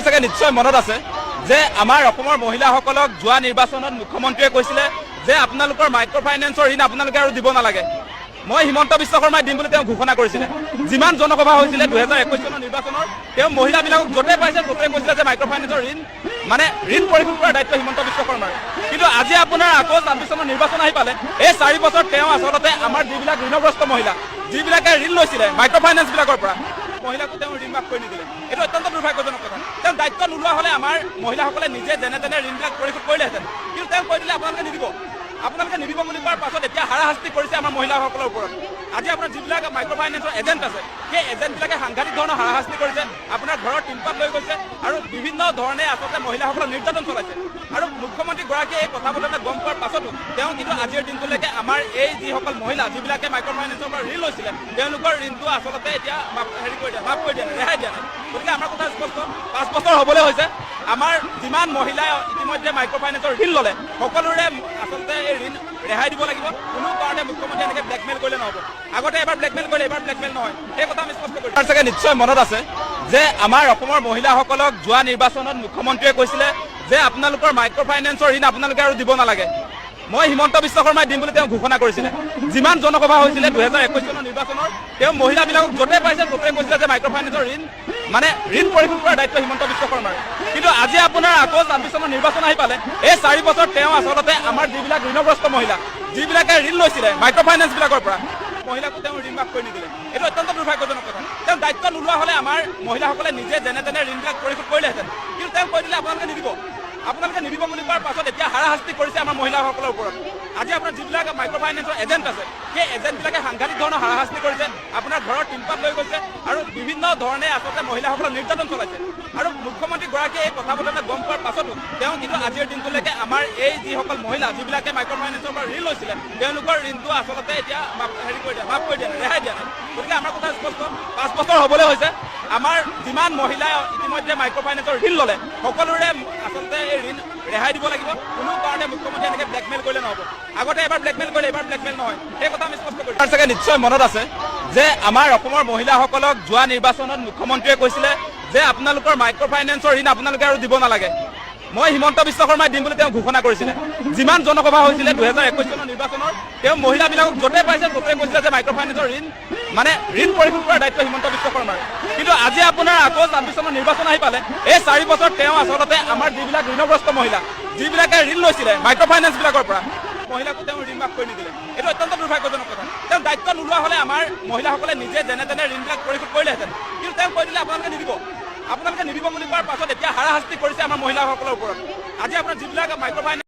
চাগে নিশ্চয় মনত আছে যে আমাৰ অসমৰ মহিলাসকলক যোৱা নিৰ্বাচনত মুখ্যমন্ত্ৰীয়ে কৈছিলে যে আপোনালোকৰ মাইক্ৰ ফাইনেন্সৰ ঋণ আপোনালোকে আৰু দিব নালাগে। মই হিমন্ত বিশ্ব শৰ্মাই দিম বুলি তেওঁ ঘোষণা কৰিছিলে। যিমান জনসভা হৈছিলে 2021 চনৰ নিৰ্বাচনৰ তেওঁ মহিলাবিলাকক য'তে পাইছে ত'তে কৈছিলে যে মাইক্ৰ ফাইনেন্সৰ ঋণ পৰিশোধ কৰাৰ দায়িত্ব হিমন্ত বিশ্ব শৰ্মাৰ। কিন্তু আজি আপোনাৰ আকৌ 24 চনৰ নিৰ্বাচন আহি পালে এই 4 বছৰ তেওঁ আচলতে আমাৰ যিবিলাক ঋণগ্ৰস্ত মহিলা যিবিলাকে ঋণ লৈছিলে মাইক্ৰ ফাইনেন্সবিলাকৰ পৰা মহিলাকো তেওঁ ঋণ মাফ কৰি নিদিলে। এইটো অত্যন্ত দুৰ্ভাগ্যজনক কথা। তেওঁ দায়িত্ব নোলোৱা হ'লে আমাৰ মহিলাসকলে নিজে যেনে তেনে ঋণবিলাক পৰিশোধ কৰিলেহেঁতেন। কিন্তু তেওঁ কৈ দিলে আপোনালোকে নিদিব বুলি কোৱাৰ পাছত এতিয়া হাৰাশাস্তি কৰিছে আমাৰ মহিলাসকলৰ ওপৰত। আজি আপোনাৰ যিবিলাক মাইক্ৰ ফাইনেন্সৰ এজেণ্ট আছে সেই এজেণ্টবিলাকে সাংঘাতিক ধৰণৰ হাৰাশাস্তি কৰিছে। আপোনাৰ ঘৰৰ টিম্পাত লৈ গৈছে আৰু বিভিন্ন ধৰণে আচলতে মহিলাসকলক নিৰ্যাতন চলাইছে। আৰু মুখ্যমন্ত্ৰীগৰাকীয়ে এই কথাবোৰতে গম পোৱাৰ পাছতো তেওঁ কিন্তু আজিৰ দিনটোলৈকে আমাৰ এই যিসকল মহিলা যিবিলাকে মাইক্ৰ ফাইনেন্সৰ পৰা ঋণ লৈছিলে তেওঁলোকৰ ঋণটো আচলতে এতিয়া মাফ কৰি দিয়া নাই, ৰেহাই দিয়া নাই। গতিকে আমাৰ কথা স্পষ্ট, 5 বছৰ হ'বলৈ হৈছে। আমাৰ যিমান মহিলাই ইতিমধ্যে মাইক্ৰ ফাইনেন্সৰ ঋণ ল'লে সকলোৰে আচলতে এই ঋণ ৰেহাই দিব লাগিব। কোনো কাৰণে মুখ্যমন্ত্ৰীয়ে এনেকৈ ব্লেকমেইল কৰিলে নহ'ব। আগতে এবাৰ ব্লেকমেইল কৰিলে এবাৰ ব্লেকমেইল নহয়, সেই কথা আমি স্পষ্ট কৰিছোঁ। চাগে নিশ্চয় মনত আছে যে আমাৰ অসমৰ মহিলাসকলক যোৱা নিৰ্বাচনত মুখ্যমন্ত্ৰীয়ে কৈছিলে যে আপোনালোকৰ মাইক্ৰ ফাইনেন্সৰ ঋণ আপোনালোকে আৰু দিব নালাগে। মই হিমন্ত বিশ্ব শৰ্মাই দিম বুলি তেওঁ ঘোষণা কৰিছিলে। যিমান জনসভা হৈছিলে 2021 চনৰ নিৰ্বাচনৰ তেওঁ মহিলাবিলাকক য'তে পাইছে ত'তে কৈছিলে যে মাইক্ৰ ফাইনেন্সৰ ঋণ পৰিশোধ কৰাৰ দায়িত্ব হিমন্ত বিশ্ব শৰ্মাৰ। কিন্তু আজি আপোনাৰ আকৌ 24 চনৰ নিৰ্বাচন আহি পালে এই 4 বছৰ তেওঁ আচলতে আমাৰ যিবিলাক ঋণগ্ৰস্ত মহিলা যিবিলাকে ঋণ লৈছিলে মাইক্ৰ ফাইনেন্সবিলাকৰ পৰা মহিলাকো তেওঁ ঋণ মাফ কৰি নিদিলে। এইটো অত্যন্ত দুৰ্ভাগ্যজনক কথা। তেওঁ দায়িত্ব নোলোৱা হ'লে আমাৰ মহিলাসকলে নিজে যেনে তেনে ঋণবিলাক পৰিশোধ কৰিলেহেঁতেন। কিন্তু তেওঁ কৈ দিলে আপোনালোকে নিদিব বুলি কোৱাৰ পাছত এতিয়া হাৰাশাস্তি কৰিছে আমাৰ মহিলাসকলৰ ওপৰত। আজি আপোনাৰ যিবিলাক মাইক্ৰ ফাইনেন্সৰ এজেণ্ট আছে সেই এজেণ্টবিলাকে সাংঘাতিক ধৰণৰ হাৰাশাস্তি কৰিছে। আপোনাৰ ঘৰৰ টিম্পাত লৈ গৈছে আৰু বিভিন্ন ধৰণে আচলতে মহিলাসকলক নিৰ্যাতন চলাইছে। আৰু মুখ্যমন্ত্ৰীগৰাকীয়ে এই কথাবোৰতে গম পোৱাৰ পাছতো তেওঁ কিন্তু আজিৰ দিনটোলৈকে আমাৰ এই যিসকল মহিলা যিবিলাকে মাইক্ৰ ফাইনেন্সৰ পৰা ঋণ লৈছিলে তেওঁলোকৰ ঋণটো আচলতে এতিয়া মাফ কৰি দিয়া নাই, ৰেহাই দিয়া নাই। গতিকে আমাৰ কথা স্পষ্ট, 5 বছৰ হ'বলৈ হৈছে। আমাৰ যিমান মহিলাই ইতিমধ্যে মাইক্ৰ ফাইনেন্সৰ ঋণ ল'লে সকলোৰে আচলতে এই ঋণ ৰেহাই দিব লাগিব। কোনো কাৰণে মুখ্যমন্ত্ৰীয়ে এনেকৈ ব্লেকমেইল কৰিলে নহ'ব। আগতে এবাৰ ব্লেকমেইল কৰিলে এবাৰ ব্লেকমেইল নহয়, সেই কথা আমি স্পষ্ট কৰিছোঁ। চাগে নিশ্চয় মনত আছে যে আমাৰ অসমৰ মহিলাসকলক যোৱা নিৰ্বাচনত মুখ্যমন্ত্ৰীয়ে কৈছিলে যে আপোনালোকৰ মাইক্ৰ ফাইনেন্সৰ ঋণ আপোনালোকে আৰু দিব নালাগে। মই হিমন্ত বিশ্ব শৰ্মাই দিম বুলি তেওঁ ঘোষণা কৰিছিলে। যিমান জনসভা হৈছিলে 2021 চনৰ নিৰ্বাচনৰ তেওঁ মহিলাবিলাকক য'তে পাইছে ত'তে কৈছিলে যে মাইক্ৰ ফাইনেন্সৰ ঋণ পৰিশোধ কৰাৰ দায়িত্ব হিমন্ত বিশ্ব শৰ্মাৰ। কিন্তু আজি আপোনাৰ আকৌ 24 চনৰ নিৰ্বাচন আহি পালে এই 4 বছৰ তেওঁ আচলতে আমাৰ যিবিলাক ঋণগ্ৰস্ত মহিলা যিবিলাকে ঋণ লৈছিলে মাইক্ৰ ফাইনেন্সবিলাকৰ পৰা মহিলাকো তেওঁ ঋণ মাফ কৰি নিদিলে। এইটো অত্যন্ত দুৰ্ভাগ্যজনক কথা। তেওঁ দায়িত্ব নোলোৱা হ'লে আমাৰ মহিলাসকলে নিজে যেনে তেনে ঋণবিলাক পৰিশোধ কৰিলেহেঁতেন। কিন্তু তেওঁ কৈ দিলে আপোনালোকে নিদিব বুলি কোৱাৰ পাছত এতিয়া হাৰাশাস্তি কৰিছে আমাৰ মহিলাসকলৰ ওপৰত। আজি আপোনাৰ যিবিলাক মাইক্ৰ ফাইনেন্স